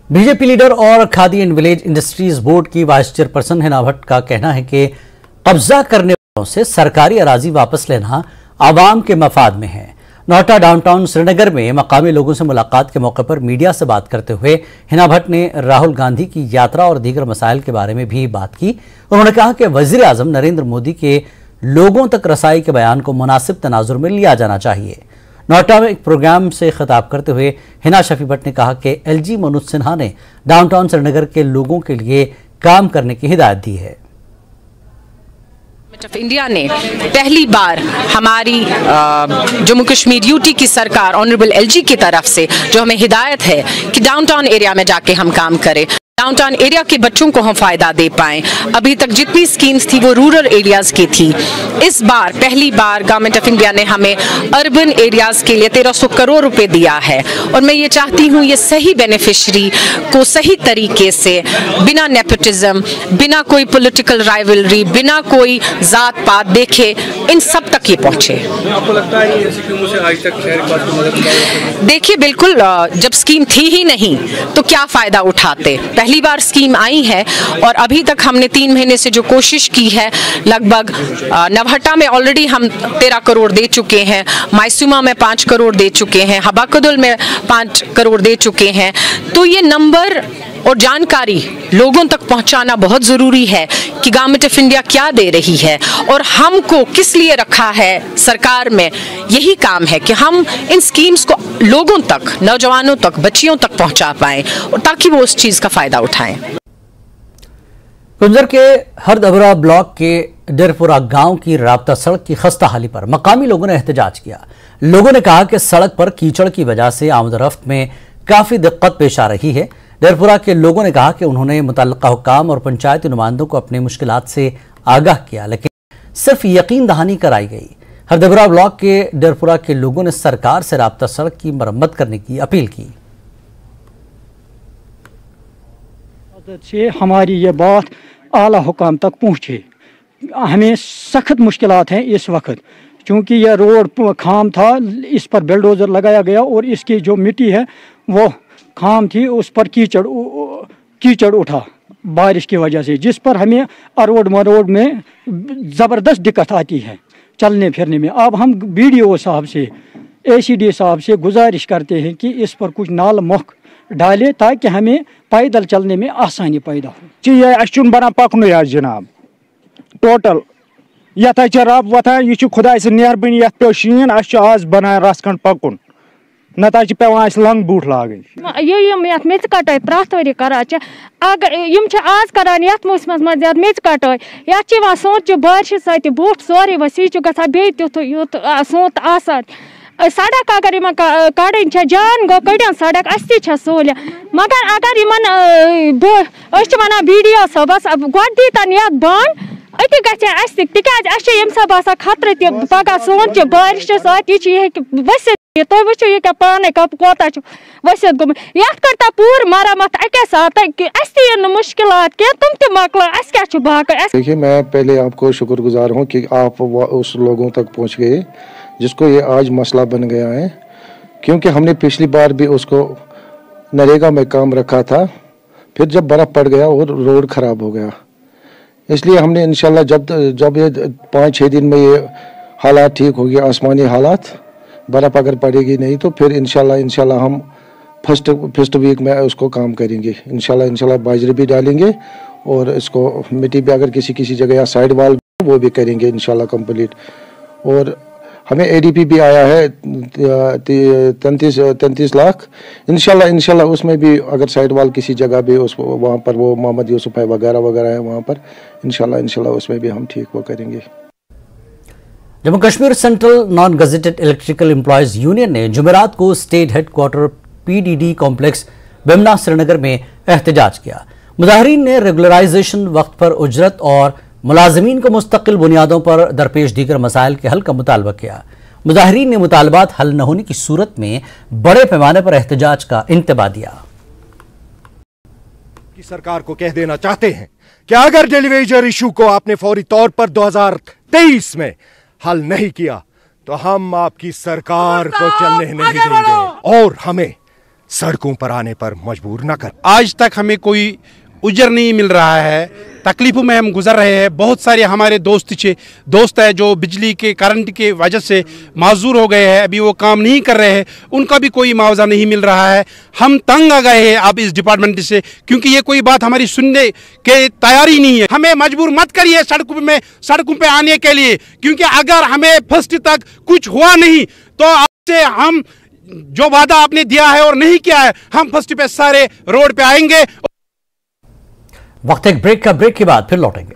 BJP leader और khadi and village industries board की vice chairperson Hina Bhatt का कहना है कि कब्जा करने वालों से सरकारी अराजी वापस लेना आवाम के मफाद में है। नोएडा डाउनटाउन श्रीनगर में मकामी लोगों से मुलाकात के मौके पर मीडिया से बात करते हुए हिना भट्ट ने राहुल गांधी की यात्रा और दीगर मसाइल के बारे में भी बात की। उन्होंने कहा कि वजीर आजम नरेंद्र मोदी के लोगों तक रसाई के बयान को मुनासिब तनाजुर में लिया जाना चाहिए। नोएडा में एक प्रोग्राम से खिताब करते हुए हिना शफी भट्ट ने कहा कि एलजी मनोज सिन्हा ने डाउनटाउन श्रीनगर के लोगों के लिए काम करने की हिदायत दी है। ऑफ इंडिया ने पहली बार हमारी जम्मू कश्मीर यूटी की सरकार ऑनरेबल एलजी की तरफ से जो हमें हिदायत है कि डाउनटाउन एरिया में जाके हम काम करें, डाउनटाउन एरिया के बच्चों को हम फायदा दे पाएं। अभी तक जितनी स्कीम्स थी वो रूरल एरियाज की थी। इस बार पहली बार गवर्नमेंट ऑफ इंडिया ने हमें अर्बन एरियाज के लिए 1300 करोड़ रुपए दिया है और मैं ये चाहती हूँ ये सही बेनिफिशरी को सही तरीके से बिना नेपोटिज्म, बिना कोई पॉलिटिकल राइवलरी, बिना कोई जात पात देखे इन सब तक ये पहुँचे। आपको लगता है कि स्कीमों से आज तक शहर का मदद? देखिए बिल्कुल, जब स्कीम थी ही नहीं तो क्या फायदा उठाते। पहली बार स्कीम आई है और अभी तक हमने 3 महीने से जो कोशिश की है, लगभग नवहट्टा में ऑलरेडी हम 13 करोड़ दे चुके हैं, मायसूमा में 5 करोड़ दे चुके हैं, हबाकदुल में 5 करोड़ दे चुके हैं। तो ये नंबर और जानकारी लोगों तक पहुंचाना बहुत ज़रूरी है कि गवर्नमेंट ऑफ इंडिया क्या दे रही है और हमको किस लिए रखा है सरकार में। यही काम है कि हम इन स्कीम्स को लोगों तक, नौजवानों तक, बच्चियों तक पहुंचा पाएं और ताकि वो उस चीज़ का फ़ायदा उठाएं। कुंजर के हरदबरा ब्लॉक के डेरपुरा गांव की राब्ता सड़क की खस्ता हाली पर मकामी लोगों ने एहतजाज किया। लोगों ने कहा कि सड़क पर कीचड़ की वजह से आमदरफ्त में काफ़ी दिक्कत पेश आ रही है। डेरपुरा के लोगों ने कहा कि उन्होंने मुतल्लिका हुक्काम और पंचायती नुमाइंदों को अपनी मुश्किलात से आगाह किया, लेकिन सिर्फ यकीन दहानी कराई गई। हरदबरा ब्लॉक के डेरपुरा के लोगों ने सरकार से राब्ता सड़क की मरम्मत करने की अपील की। से हमारी ये बात आला हुकाम तक पहुँचे। हमें सख्त मुश्किलात हैं इस वक्त, क्योंकि यह रोड खाम था, इस पर बेलडोजर लगाया गया और इसकी जो मिट्टी है वो खाम थी, उस पर कीचड़ उठा बारिश की वजह से, जिस पर हमें अरोड मरोड में ज़बरदस्त दिक्कत आती है चलने फिरने में। अब हम BDO साहब से, ACD साहब से गुजारिश करते हैं कि इस पर कुछ नाल मुख डाले ताकि हमें पैदल चलने में आसानी पैदा हो। यह बना पकन जनाब टोटल यथ रब वथान, यह खुदा मेहरबानी, ये पे शीन आज बना रस खंड पकुन, नत पेवान लंग बूट लागन। ये मेच कटाई प्रत वरी करान, अगर आज करान ये मौसम मज मेच कटाई, ये सोत बारिश सत बूट सोरे वस यह ग बे यूत सोत आसान। सड़क अगर कड़न जान गो कड़न सड़क अस सहूलियत, मगर अगर इन वन BDO साहबस गो दीतन ये बंद अति गि तम सब आसान खतर तगह सोन बारिश सत यह वसित तुम वो यह पाने कोता वसित गुम ये करता पूर मरम्मत अके साथ मुश्किलात क्या तुम ते मकला क्या बाकी। देखिए, मैं पहले आपको शुक्रगुजार हूँ कि आप उस लोगों तक पहुँच गए जिसको ये आज मसला बन गया है, क्योंकि हमने पिछली बार भी उसको नरेगा में काम रखा था, फिर जब बर्फ़ पड़ गया और रोड ख़राब हो गया, इसलिए हमने इंशाल्लाह जब ये 5-6 दिन में ये हालात ठीक हो गया, आसमानी हालात, बर्फ़ अगर पड़ेगी नहीं तो फिर इंशाल्लाह हम फर्स्ट वीक में उसको काम करेंगे। इंशाल्लाह बाजरे भी डालेंगे और इसको मिट्टी भी अगर किसी जगह या साइड वाल वो भी करेंगे इंशाल्लाह कंप्लीट। और हमें ADP भी आया है 33 लाख, इंशाल्लाह उसमें भी अगर साइड वाल किसी जगह भी उस वहाँ पर वो मोहम्मद यूसुफ है वगैरह है वहाँ पर, इंशाल्लाह उसमें भी हम ठीक वो करेंगे। Jammu Kashmir central non gazetted electrical employees union ने जुमेरात को state headquarter PDD complex Bemina Srinagar में एहतजाज किया। मुजाहिरीन ने रेगुलराइजेशन, वक्त पर उजरत और मुलाजमीन को मुस्तकिल बुनियादों पर दरपेश दीगर मसाइल के हल का मुतालबा किया। मुजाहिरीन ने मुतालबात हल न होने की सूरत में बड़े पैमाने पर एहतजाज का इंतबा दिया। सरकार को कह देना चाहते हैं कि अगर डेली वेजर इशू को आपने फौरी तौर पर 2023 में हल नहीं किया तो हम आपकी सरकार को चलने नहीं देंगे और हमें सड़कों पर आने पर मजबूर न कर। आज तक हमें कोई उजर नहीं मिल रहा है, तकलीफों में हम गुजर रहे हैं। बहुत सारे हमारे दोस्त हैं जो बिजली के करंट के वजह से माजूर हो गए हैं, अभी वो काम नहीं कर रहे हैं, उनका भी कोई मुआवजा नहीं मिल रहा है। हम तंग आ गए हैं अब इस डिपार्टमेंट से, क्योंकि ये कोई बात हमारी सुनने के तैयारी नहीं है। हमें मजबूर मत करिए सड़कों पे आने के लिए, क्योंकि अगर हमें फर्स्ट तक कुछ हुआ नहीं तो आपसे हम जो वादा आपने दिया है और नहीं किया है, हम फर्स्ट पे सारे रोड पे आएंगे। वक्त एक ब्रेक के बाद फिर लौटेंगे।